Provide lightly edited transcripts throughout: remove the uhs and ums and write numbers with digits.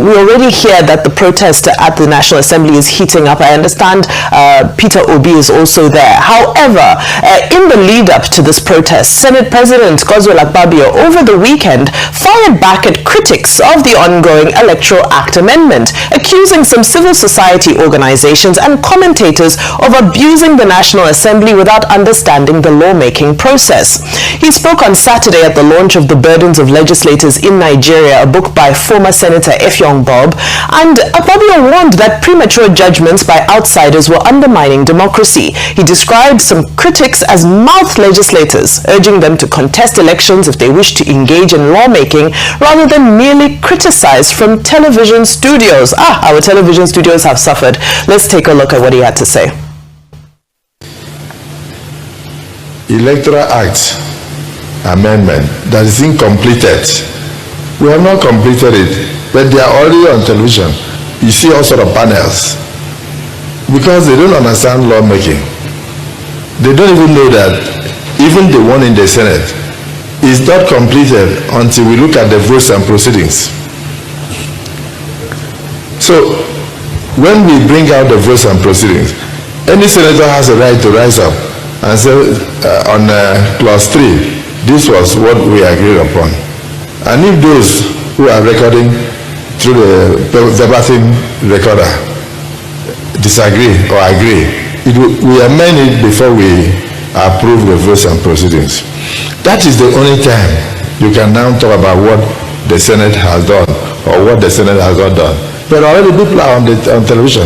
we already hear that the protest at the National Assembly is heating up. I understand Peter Obi is also there. However, in the lead up to this protest, Senate President Akpabio over the weekend fired back at critics of the ongoing Electoral Act amendment, accusing some civil society organizations and commentators of abusing the National Assembly without understanding the lawmaking process. He spoke on Saturday at the launch of The Burdens of Legislators in Nigeria, a book by former Senator Bob, and Akpabio warned that premature judgments by outsiders were undermining democracy. He described some critics as mouth legislators, urging them to contest elections if they wish to engage in lawmaking rather than merely criticize from television studios. Our television studios have suffered. Let's take a look at what he had to say. Electoral Act amendment that is incompleted. We have not completed it, but they are already on television. You see all sort of panels because they don't understand lawmaking. They don't even know that even the one in the Senate is not completed until we look at the votes and proceedings. So when we bring out the votes and proceedings, any senator has a right to rise up and say on clause 3, this was what we agreed upon. And if those who are recording through the verbatim recorder disagree or agree, we amend it before we approve the votes and proceedings. That is the only time you can now talk about what the Senate has done or what the Senate has not done. But already people are on television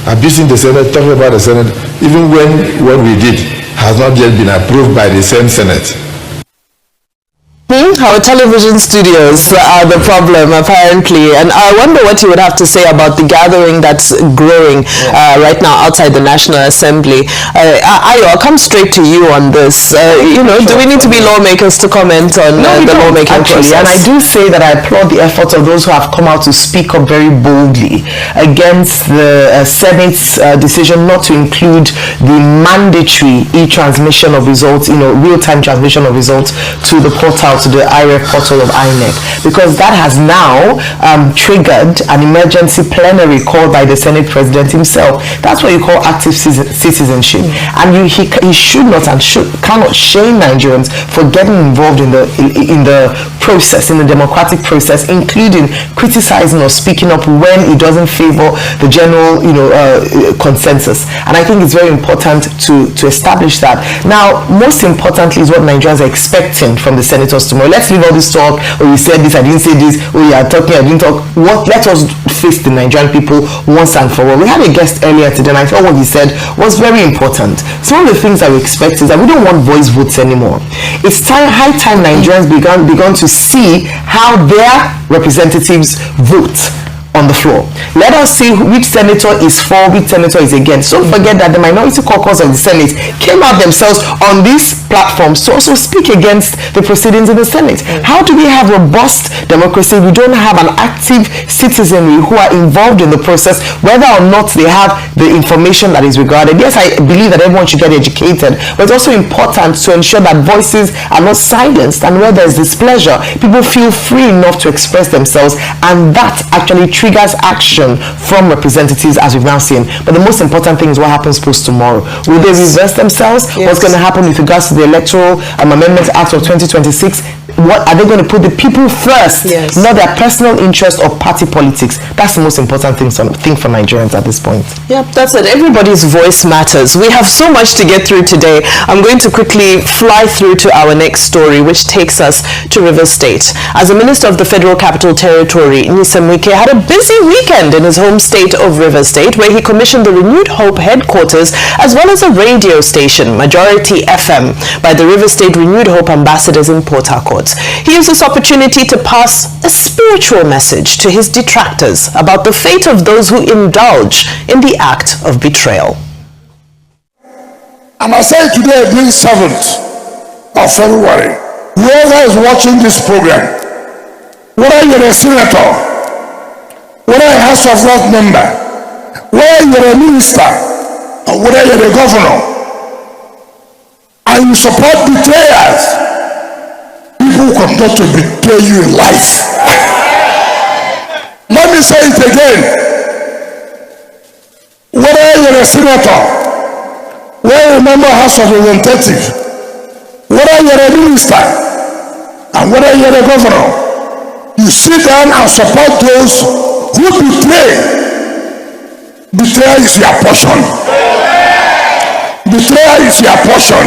abusing the Senate, talking about the Senate, even when what we did has not yet been approved by the same Senate. Our television studios are the problem, apparently, and I wonder what you would have to say about the gathering that's growing right now outside the National Assembly. I'll come straight to you on this. Do we need to be lawmakers to comment on the lawmaking process? And I do say that I applaud the efforts of those who have come out to speak up very boldly against the Senate's decision not to include the mandatory e-transmission of results, real-time transmission of results to the portal, to the IRF portal of INEC, because that has now triggered an emergency plenary called by the Senate President himself. That's what you call active citizenship, and he should not and cannot shame Nigerians for getting involved in the process, in the democratic process, including criticizing or speaking up when it doesn't favor the general consensus. And I think it's very important to establish that. Now, most importantly is what Nigerians are expecting from the senators tomorrow. Let's leave all this talk, you said this, I didn't say this, you are talking, I didn't talk. Let us face the Nigerian people once and for all. We had a guest earlier today, and I thought what he said was very important. Some of the things that we expect is that we don't want voice votes anymore. It's high time Nigerians began to see how their representatives vote on the floor. Let us see which senator is for, which senator is against. Don't forget that the minority caucus of the Senate came out themselves on these platforms to also speak against the proceedings in the Senate. How do we have robust democracy if we don't have an active citizenry who are involved in the process, whether or not they have the information that is regarded? Yes, I believe that everyone should get educated, but it's also important to ensure that voices are not silenced, and where there's displeasure, people feel free enough to express themselves, and that actually triggers action from representatives, as we've now seen. But the most important thing is what happens post tomorrow. Will they reverse themselves? Yes. What's going to happen with regards to the Electoral Amendment Act of 2026? What are they going to put the people first, not their personal interest or party politics? That's the most important thing for Nigerians at this point. Yep, that's it. Everybody's voice matters. We have so much to get through today. I'm going to quickly fly through to our next story, which takes us to Rivers State. As a minister of the Federal Capital Territory, Wike had a busy weekend in his home state of Rivers State, where he commissioned the Renewed Hope headquarters as well as a radio station, Majority FM, by the Rivers State Renewed Hope ambassadors in Port Harcourt. He used this opportunity to pass a spiritual message to his detractors about the fate of those who indulge in the act of betrayal. And I say today, being 7th of February, whoever is watching this program, whether you're a senator, whether a H0t member, whether you're a minister, or whether you're a governor, and you support betrayers, people continue to betray you in life. Let me me say it again. Whether you're a senator, whether you're a member of House of Representatives, whether you're a minister, and whether you're a governor, you sit down and support those who betray. Betrayal is your portion. Betrayal is your portion.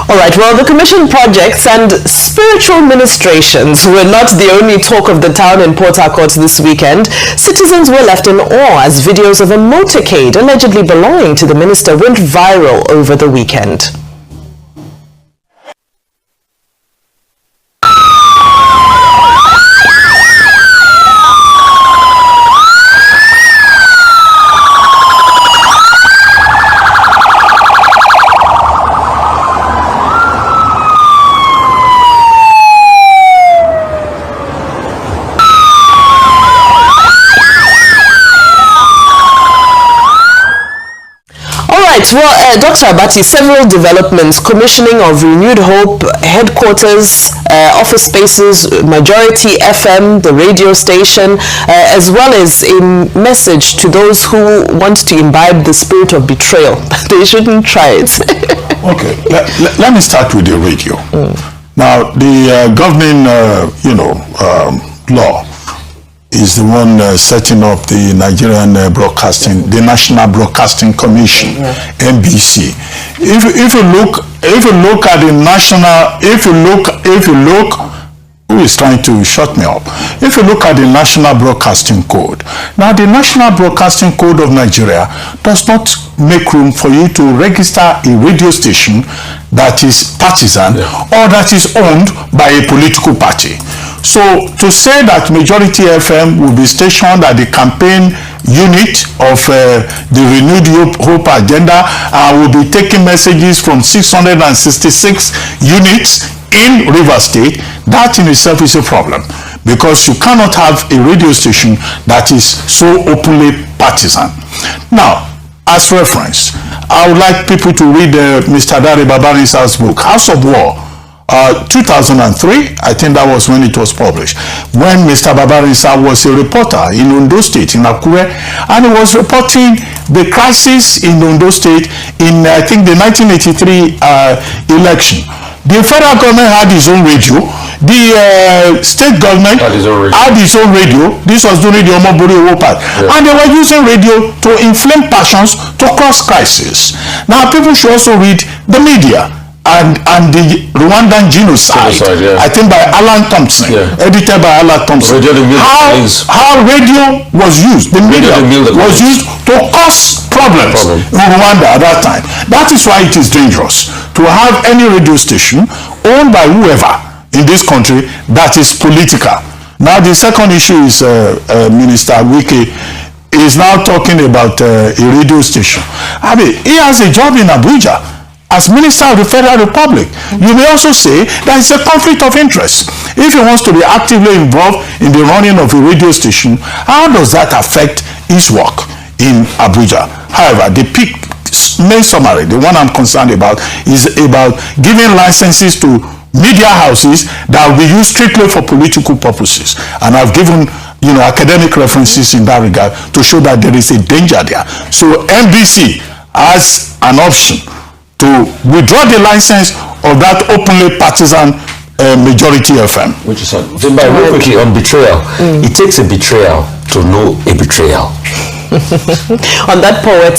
All right, well, the commission projects and spiritual ministrations were not the only talk of the town in Port Harcourt this weekend. Citizens were left in awe as videos of a motorcade allegedly belonging to the minister went viral over the weekend. Well, Dr. Abati, several developments, commissioning of Renewed Hope headquarters, office spaces, Majority FM, the radio station, as well as a message to those who want to imbibe the spirit of betrayal. They shouldn't try it. Okay, let me start with the radio. Now, the governing, law is the one setting up the Nigerian Broadcasting, the National Broadcasting Commission, NBC. If you look at the national, who is trying to shut me up? If you look at the National Broadcasting Code, now the National Broadcasting Code of Nigeria does not make room for you to register a radio station that is partisan or that is owned by a political party. So to say that Majority FM will be stationed at the campaign unit of the Renewed Hope agenda and will be taking messages from 666 units in Rivers State, that in itself is a problem, because you cannot have a radio station that is so openly partisan. Now, as reference, I would like people to read Mr. Dare Babarisa's book, House of War, 2003, I think that was when it was published, when Mr. Babarisa was a reporter in Ondo State, in Akure, and he was reporting the crisis in Ondo State in, I think, the 1983 election. The federal government had its own radio. The state government had its own radio. This was during the Omobori War, and they were using radio to inflame passions to cause crisis. Now, people should also read the media. And the Rwandan genocide, I think by Alan Thompson, edited by Alan Thompson. How radio was used, the media was used to cause problems in Rwanda at that time. That is why it is dangerous to have any radio station owned by whoever in this country that is political. Now the second issue is Minister Wike is now talking about a radio station. I mean, he has a job in Abuja as Minister of the Federal Republic. You may also say that it's a conflict of interest. If he wants to be actively involved in the running of a radio station, how does that affect his work in Abuja? However, the main summary, the one I'm concerned about, is about giving licenses to media houses that will be used strictly for political purposes. And I've given academic references in that regard to show that there is a danger there. So NBC has an option to withdraw the license of that openly partisan Majority FM. Which is real quickly on betrayal. It takes a betrayal to know a betrayal. On that poet.